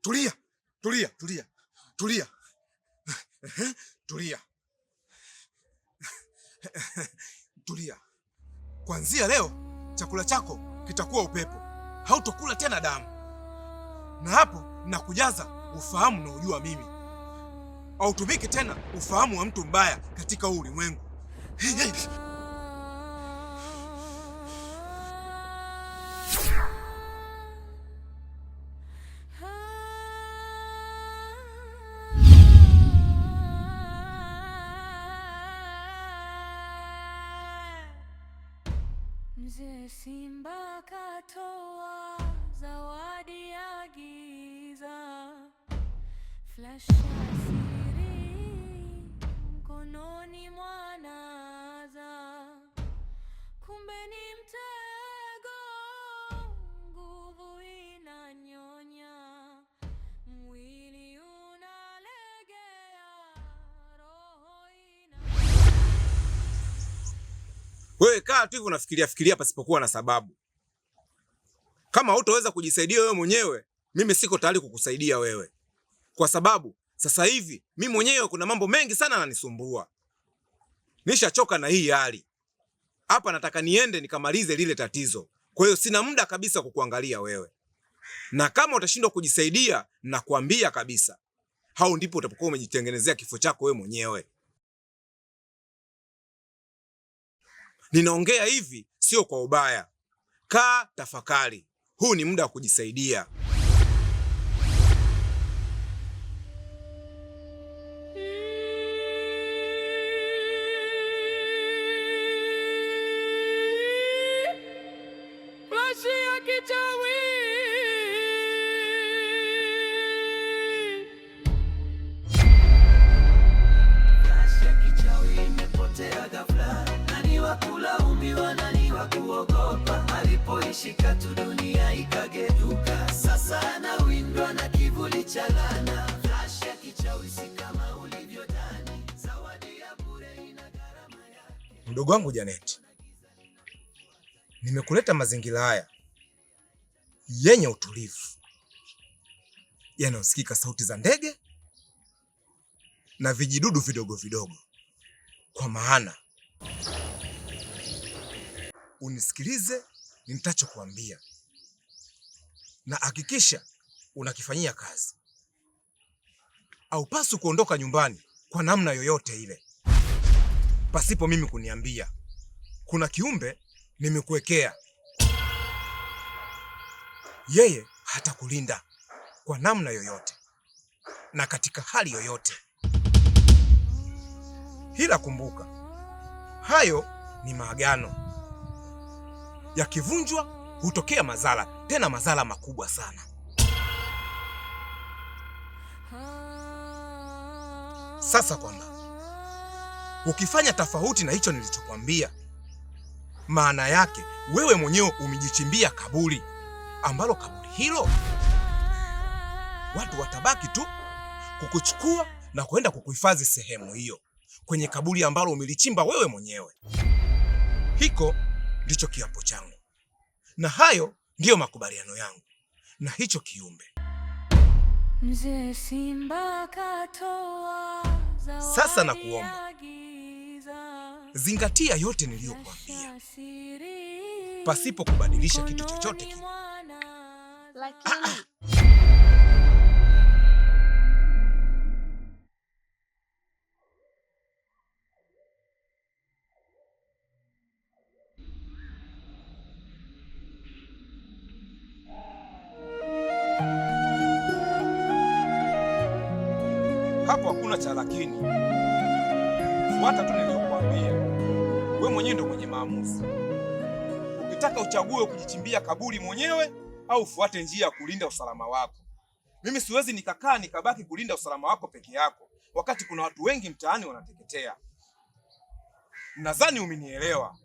Tulia, tulia, tulia, tulia. Tulia. Tulia. Kuanzia leo chakula chako kitakuwa upepo. Hautokula tena damu. Na hapo nakujaza ufahamu na ujua mimi. Hautumiki tena ufahamu wa mtu mbaya katika ulimwengu. Mzee Simba katoa zawadi ya giza, flash ya siri mkononi mwanaza, kumbe ni mtego, nguvu inanyonya, mwili unalegea, roho ina... Wewe kaa tu hivyo unafikiria pasipokuwa na sababu. Kama hutaweza kujisaidia wewe mwenyewe, mimi siko tayari kukusaidia wewe. Kwa sababu sasa hivi mimi mwenyewe kuna mambo mengi sana yananisumbua. Nishachoka na hii hali. Hapa nataka niende nikamalize lile tatizo. Kwa hiyo sina muda kabisa kukuangalia wewe. Na kama utashindwa kujisaidia, nakwambia kabisa, hao ndipo utapokuwa umejitengenezea kifo chako wewe mwenyewe. Ninaongea hivi sio kwa ubaya. Kaa tafakari. Huu ni muda wa kujisaidia. Alipoishika tu dunia ikageuka, sasa anawindwa na kivuli cha laana. Flash ya kichawi si kama ulivyodhani, zawadi ya bure ina gharama yake. Mdogo wangu Janet, nimekuleta mazingira haya yenye utulivu, yanayosikika sauti za ndege na vijidudu vidogo vidogo, kwa maana unisikilize nitachokuambia na hakikisha unakifanyia kazi. Haupaswi kuondoka nyumbani kwa namna yoyote ile pasipo mimi kuniambia. Kuna kiumbe nimekuwekea, yeye hatakulinda kwa namna yoyote na katika hali yoyote. Ila kumbuka, hayo ni maagano. Yakivunjwa hutokea madhara, tena madhara makubwa sana. Sasa kwamba ukifanya tofauti na hicho nilichokuambia, maana yake wewe mwenyewe umejichimbia kaburi, ambalo kaburi hilo watu watabaki tu kukuchukua na kwenda kukuhifadhi sehemu hiyo, kwenye kaburi ambalo umelichimba wewe mwenyewe. Hiko ndicho kiapo changu, na hayo ndiyo makubaliano yangu na hicho kiumbe. Mzee Simba katoa zawadi. Sasa nakuomba zingatia yote niliyokuambia pasipo kubadilisha kitu chochote kile. Hapo hakuna cha lakini. Fuata tu niliyokuambia. Wewe mwenyewe ndio mwenye maamuzi. Ukitaka uchague kujichimbia kaburi mwenyewe au ufuate njia ya kulinda usalama wako. Mimi siwezi nikakaa nikabaki kulinda usalama wako peke yako wakati kuna watu wengi mtaani wanateketea. Nadhani umenielewa.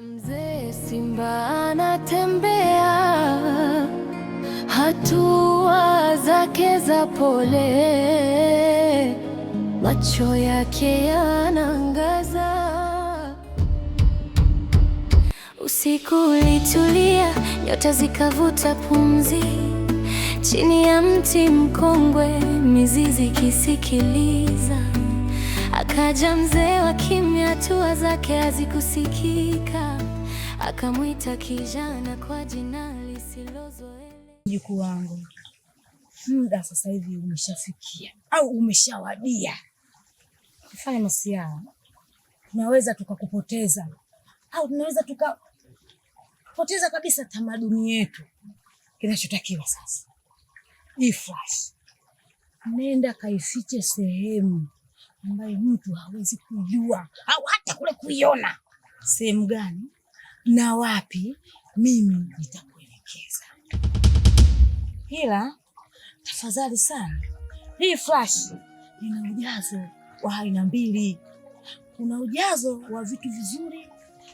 Mzee Simba anatembea, hatua zake za pole, macho yake yanaangaza. Usiku ulitulia, nyota zikavuta pumzi, chini ya mti mkongwe, mizizi kisikiliza. Akaja mzee wa kimya, hatua zake hazikusikika. Akamwita kijana kwa jina lisilozoeleka. Mjukuu wangu, muda sasa hivi umeshafikia au umeshawadia. Kufanya masiara, tunaweza tukakupoteza au tunaweza tukapoteza kabisa tamaduni yetu. Kinachotakiwa sasa, hii flash nenda kaifiche sehemu ambayo mtu hawezi kujua au hata kule kuiona. Sehemu gani na wapi, mimi nitakuelekeza. Ila tafadhali sana, hii flash ina ujazo wa aina mbili. Kuna ujazo wa vitu vizuri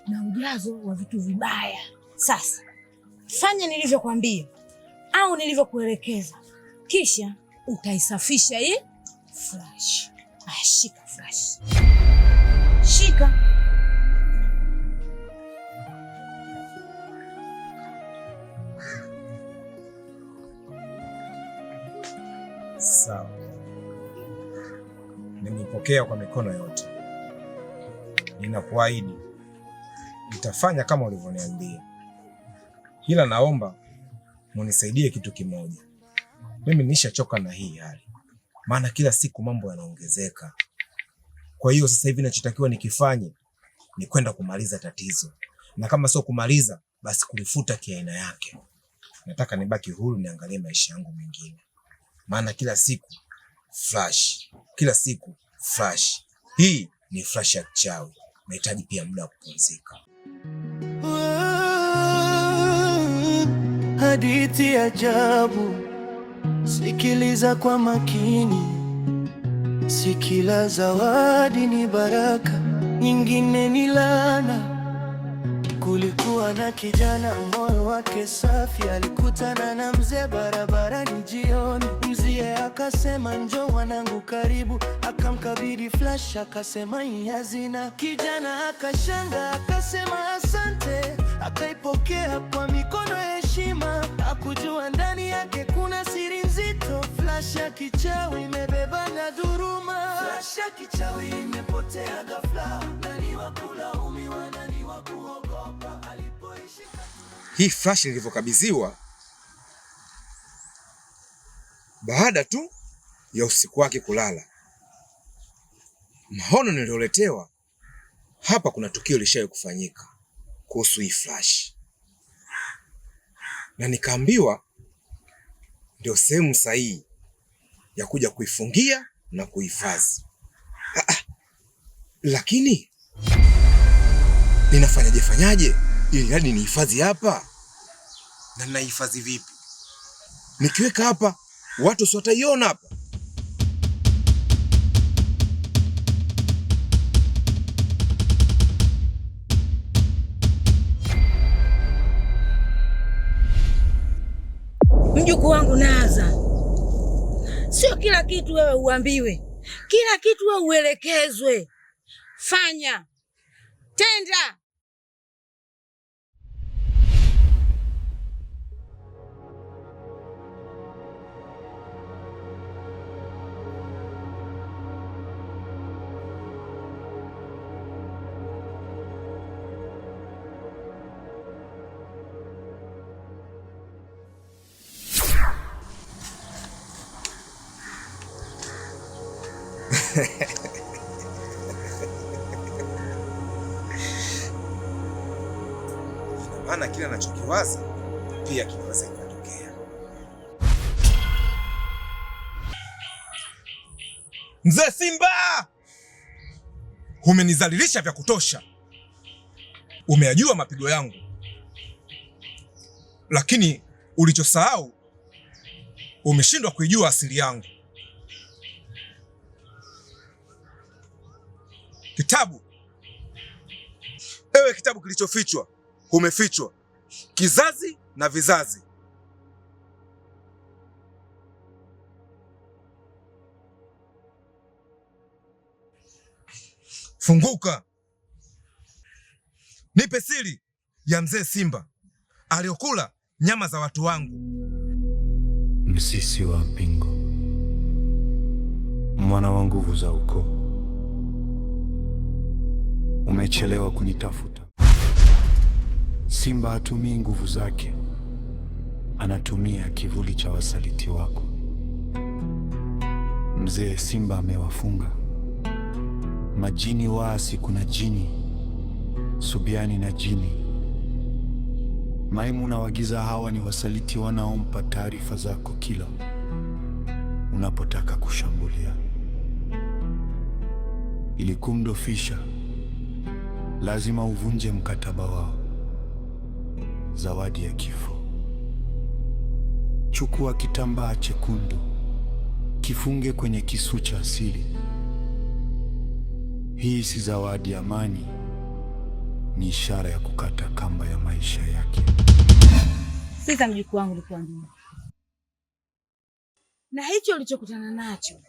na ujazo wa vitu vibaya. Sasa fanya nilivyokuambia au nilivyokuelekeza, kisha utaisafisha hii flash. Shika flash, shika. Sawa, nimepokea kwa mikono yote. Ninakuahidi nitafanya kama ulivyoniambia, ila naomba munisaidie kitu kimoja. Mimi nishachoka na hii hali, maana kila siku mambo yanaongezeka. Kwa hiyo sasa hivi ninachotakiwa nikifanye ni kwenda kumaliza tatizo, na kama sio kumaliza, basi kulifuta kiaina yake. Nataka nibaki huru, niangalie maisha yangu mengine, maana kila siku flash, kila siku flash. Hii ni flash ya kichawi. Nahitaji pia muda wa kupumzika. Hadithi ya ajabu, sikiliza kwa makini. Si kila zawadi ni baraka, nyingine ni laana. Kulikuwa na kijana, moyo wake safi, alikutana na mzee barabarani jioni. Mzee akasema, njoo wanangu karibu, akamkabidhi flash, akasema hii hazina. Kijana akashanga, akasema asante, akaipokea kwa mikono ya heshima. Hakujua ndani yake kuna siri nzito. Flash ya kichawi imebeba na dhuruma. Flash ya kichawi imepotea ghafla, nani wa kulaumiwa, nani wa kuogopa? Hii flash nilivyokabidhiwa baada tu ya usiku wake kulala, maono nilioletewa hapa, kuna tukio lishawahi kufanyika kuhusu hii flash, na nikaambiwa ndio sehemu sahihi ya kuja kuifungia na kuhifadhi. Lakini ninafanyaje ili hadi nihifadhi hapa? Na ninahifadhi vipi? Nikiweka hapa watu si wataiona hapa? Mjukuu wangu Naza, sio kila kitu wewe uambiwe, kila kitu wewe uelekezwe. Fanya, tenda. Maana kila anachokiwaza pia kinaweza kutokea. Mzee Simba, umenizalilisha vya kutosha. Umeyajua mapigo yangu, lakini ulichosahau, umeshindwa kuijua asili yangu. Kitabu, ewe kitabu kilichofichwa, umefichwa kizazi na vizazi. Funguka, nipe siri ya mzee Simba aliyokula nyama za watu wangu. Msisi wa Mpingo, mwana wa nguvu za ukoo, umechelewa kunitafuta. Simba hatumii nguvu zake, anatumia kivuli cha wasaliti wako. Mzee Simba amewafunga majini waasi. Kuna jini Subiani na jini Maimuna wa giza. Hawa ni wasaliti wanaompa taarifa zako kila unapotaka kushambulia. Ili kumdofisha, lazima uvunje mkataba wao. Zawadi ya kifo. Chukua kitambaa chekundu, kifunge kwenye kisu cha asili. Hii si zawadi ya amani, ni ishara ya kukata kamba ya maisha yake. Sasa mjukuu wangu, nikuambia, na hicho ulichokutana nacho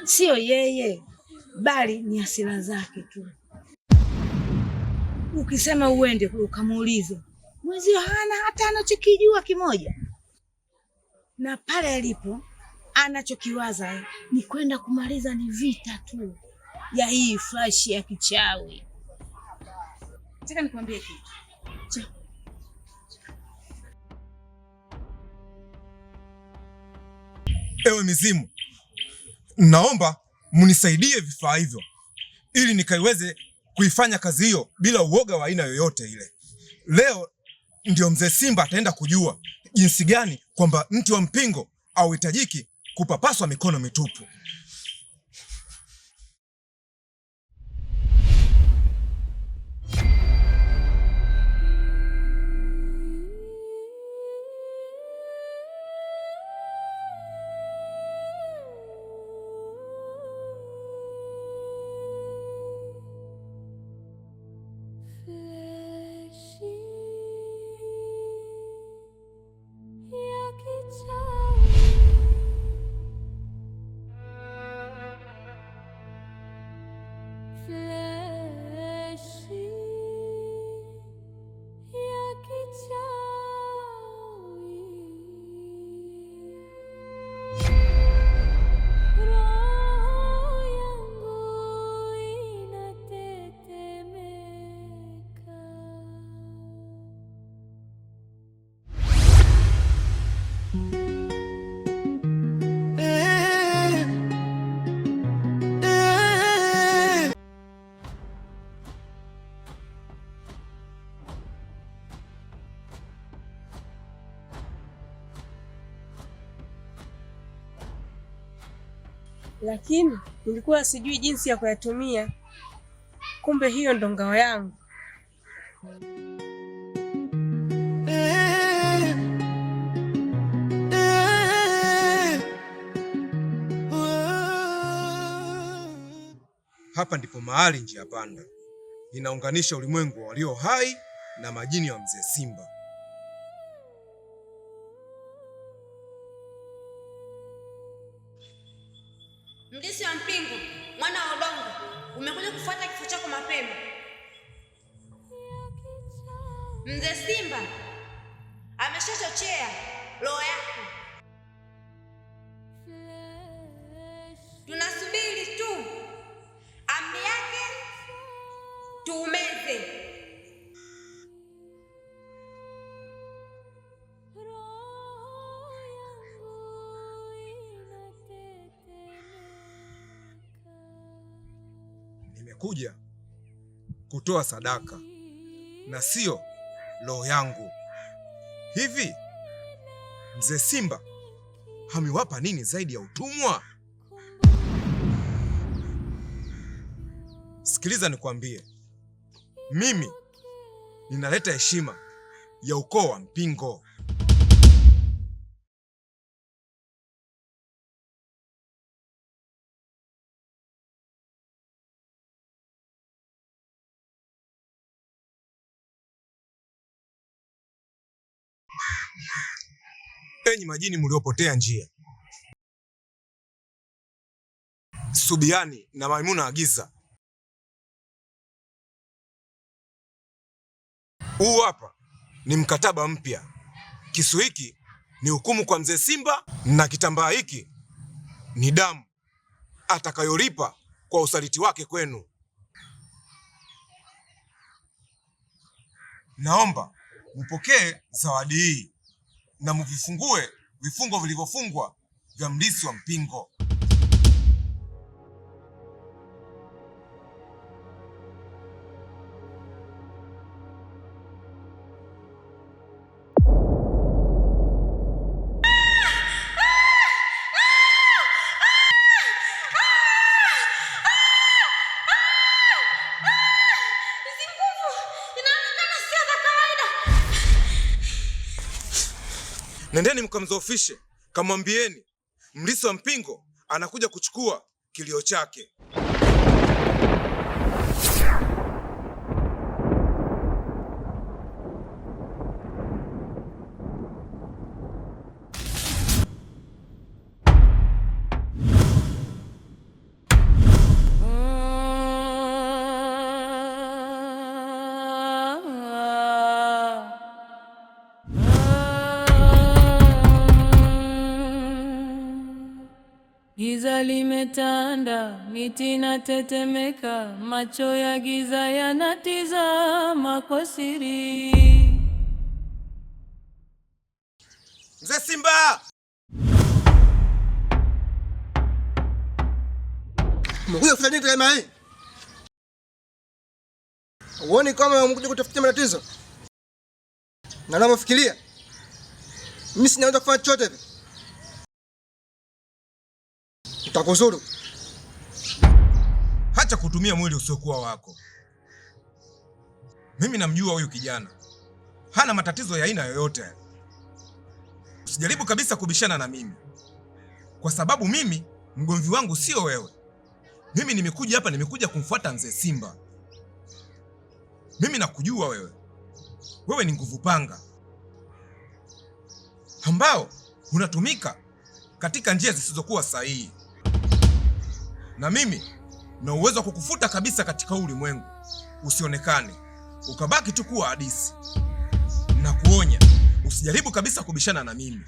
sio yeye, bali ni hasira zake tu. Ukisema uende ukamuulize, mwenzio hana hata anachokijua kimoja, na pale alipo anachokiwaza ni kwenda kumaliza ni vita tu ya hii flash ya kichawi. Nataka nikwambie kitu. Ewe mizimu, naomba munisaidie vifaa hivyo ili nikaiweze kuifanya kazi hiyo bila uoga wa aina yoyote ile. Leo ndio mzee Simba ataenda kujua jinsi gani kwamba mti wa mpingo hauhitajiki kupapaswa mikono mitupu. Lakini nilikuwa sijui jinsi ya kuyatumia. Kumbe hiyo ndo ngao yangu. Hapa ndipo mahali njia panda inaunganisha ulimwengu walio hai na majini wa mzee Simba. Mgisi wa Mpingo, mwana wa udongo, umekuja kufuata kifo chako mapema. Mzee Simba ameshachochea roho yako. Tunasubiri tu amri yake tuumeze. Nimekuja kutoa sadaka na sio roho yangu. Hivi mzee Simba hamewapa nini zaidi ya utumwa? Sikiliza nikwambie, mimi ninaleta heshima ya ukoo wa Mpingo. Enyi majini mliopotea njia, Subiani na Maimuna wa giza, huu hapa ni mkataba mpya. Kisu hiki ni hukumu kwa mzee Simba, na kitambaa hiki ni damu atakayolipa kwa usaliti wake kwenu. Naomba mpokee zawadi hii na mvifungue vifungo vilivyofungwa vya mlisi wa mpingo. Nendeni mkamzoofishe, kamwambieni mlisi wa mpingo anakuja kuchukua kilio chake. Giza limetanda, miti inatetemeka, macho ya giza yanatizama kwa siri. Mzee Simba! Umekuja kufanya nini kama hii? Uone kama umekuja kutafutia matatizo? Na unavyofikiria mimi sinaweza kufanya chochote hivi. Utakuzuru. Hacha kutumia mwili usiokuwa wako. Mimi namjua huyu kijana, hana matatizo ya aina yoyote. Usijaribu kabisa kubishana na mimi, kwa sababu mimi mgomvi wangu sio wewe. Mimi nimekuja hapa, nimekuja kumfuata mzee Simba. Mimi nakujua wewe. Wewe ni nguvu panga ambao unatumika katika njia zisizokuwa sahihi, na mimi na uwezo wa kukufuta kabisa katika ulimwengu, usionekane, ukabaki tu kuwa hadithi. Na kuonya usijaribu kabisa kubishana na mimi.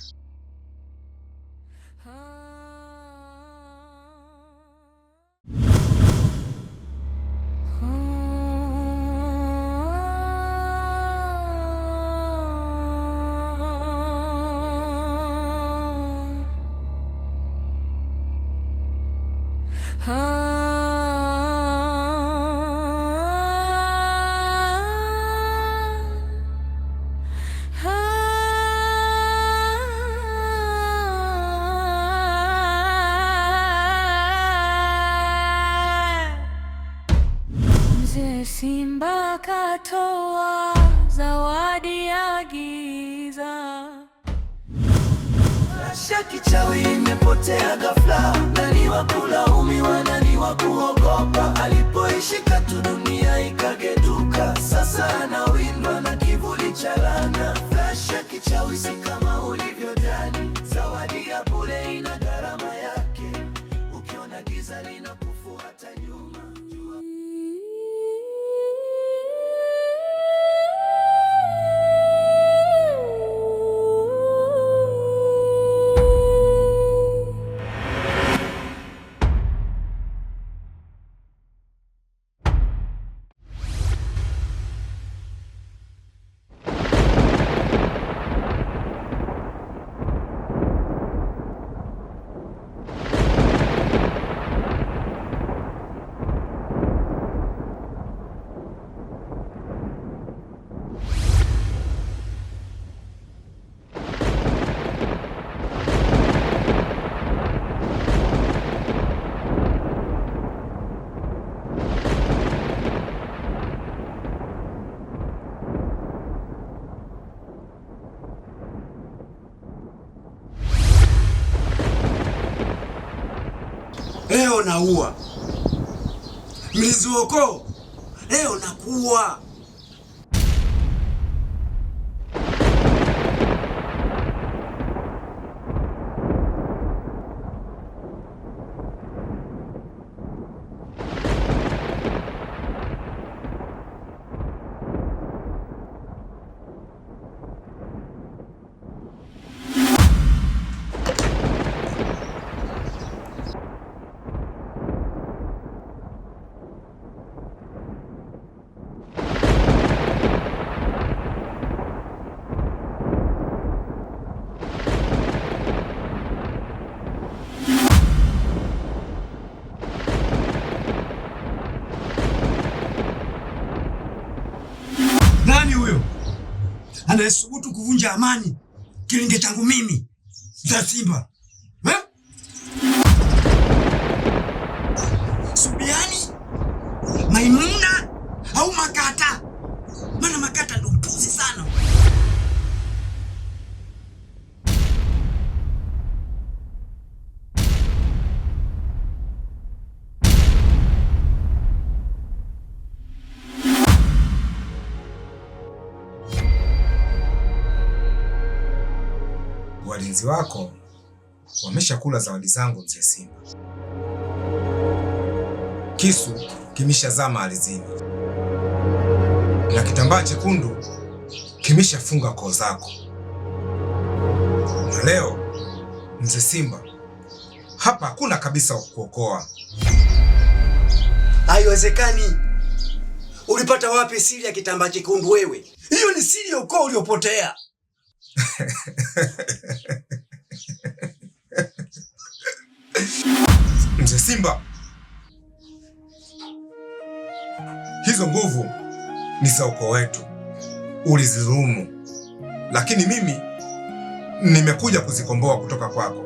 Mzee Simba katoa zawadi ya giza. Rasha kichawi imepotea ghafla, nani wa kulaumiwa, nani wa kuogopa? Alipoishika tu dunia ikageduka, sasa anawindwa na kivuli cha laana. Rasha kichawi si kama ulivyodhani, zawadi ya bure ina gharama yake. Ukiona giza linakufuata nyuma, jua leo naua mlinzi wako, leo nakuua. Nani huyo anayesubutu kuvunja amani kilinge changu mimi za Simba? Subiani, Maimuna au Makata? Maana Makata ndo mpuzi sana. Walinzi wako wameshakula zawadi zangu mzee Simba. Kisu kimeshazama ardhini na kitambaa chekundu kimeshafunga koo zako. Na leo mzee Simba, hapa hakuna kabisa wa kukuokoa. Haiwezekani. Ulipata wapi siri ya kitambaa chekundu wewe? Hiyo ni siri ya ukoo uliopotea. Mzee Simba, hizo nguvu ni za ukoo wetu, ulizidhulumu, lakini mimi nimekuja kuzikomboa kutoka kwako.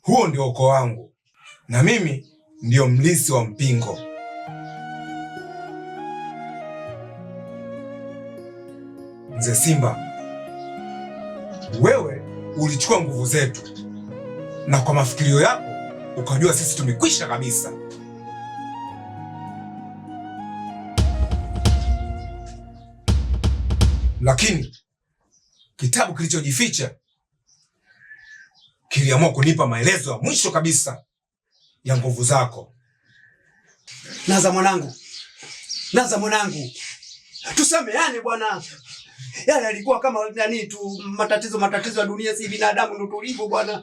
Huo ndio ukoo wangu na mimi ndio mlisi wa mpingo. Mzee Simba, wewe ulichukua nguvu zetu na kwa mafikirio yako ukajua sisi tumekwisha kabisa. Lakini kitabu kilichojificha kiliamua kunipa maelezo ya mwisho kabisa ya nguvu zako. Naza mwanangu, Naza mwanangu, tusameane bwana. Yale alikuwa kama nani tu, matatizo ya dunia, si binadamu ndo tulivyo bwana.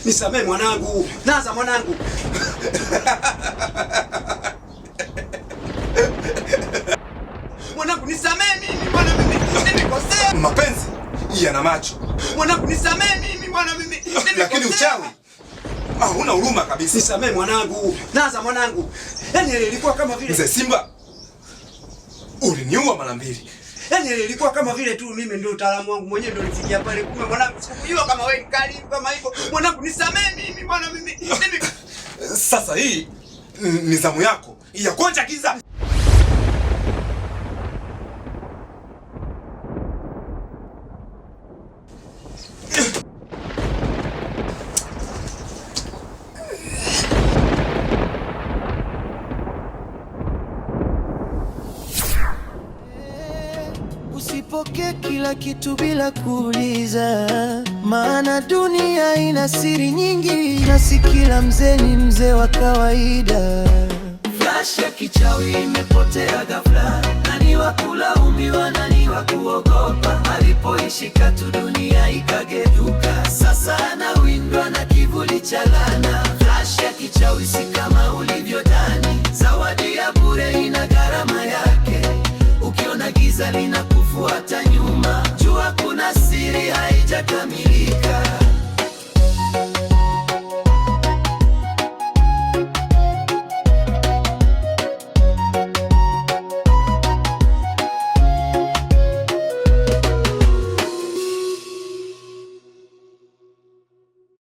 Nisamehe mwanangu, Naza mwanangu. Mwanangu nisamehe mimi bwana, mimi nimekosea. Mapenzi yana macho. Mwanangu nisamehe mimi bwana, mimi nimekosea. Lakini uchawi huna huruma kabisa. Nisamehe mwanangu, Naza mwanangu. Yaani ilikuwa kama vile Mzee Simba, uliniua mara mbili. Yaani ilikuwa kama vile tu mimi ndio utaalamu wangu mwenyewe ndio nilifikia pale. Kumbe mwanangu sikujua kama wewe mkali kama hivyo. Mwanangu nisamehe mimi bwana, mimi. Sasa hii ni zamu yako ya kuonja kiza. Usipokee kila kitu bila kuuliza, maana dunia ina siri nyingi, na si kila mzee ni mzee wa kawaida. Flash ya kichawi imepotea ghafla, nani wa kulaumiwa, nani wa kuogopa? Alipoishika tu dunia ikageuka, sasa anawindwa na kivuli cha laana. Flash ya kichawi si kama ulivyodhani.